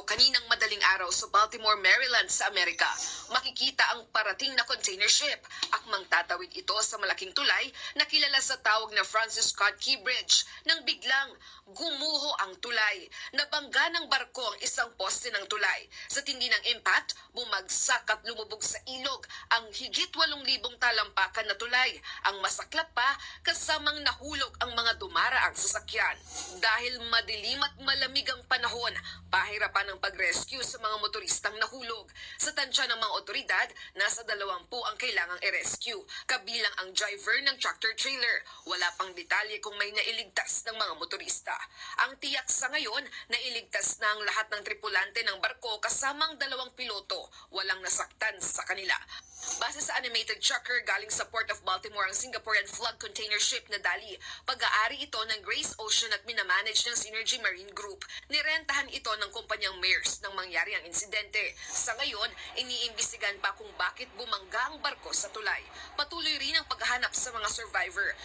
Kaninang madaling araw sa Baltimore, Maryland sa Amerika, makikita ang parating na container ship. Akmang tatawid ito sa malaking tulay na kilala sa tawag na Francis Scott Key Bridge nang biglang gumuho ang tulay. Nabangga ng barko ang isang poste ng tulay. Sa tindi ng impact, bumagsak at lumubog sa ilog ang higit 8,000 talampakan na tulay. Ang masaklap pa, kasamang nahulog ang mga dumaraang sasakyan. Dahil madilim at malamig ang panahon, pahirapan ng pag-rescue sa mga motoristang nahulog. Sa tansya ng mga otoridad, nasa 20 ang kailangang i-rescue, kabilang ang driver ng tractor-trailer. Wala pang detalye kung may nailigtas ng mga motorista. Ang tiyak sa ngayon, nailigtas na ang lahat ng tripulante ng barko kasamang 2 piloto. Walang nasaktan sa kanila. Base sa animated tracker galing sa Port of Baltimore ang Singaporean flood container ship na Dali. Pag-aari ito ng Grace Ocean at minamanage ng Synergy Marine Group. Nirentahan ito ng kumpanyang Maersk nang mangyari ang insidente. Sa ngayon, iniimbestigan pa kung bakit bumangga ang barko sa tulay. Patuloy rin ang paghahanap sa mga survivor.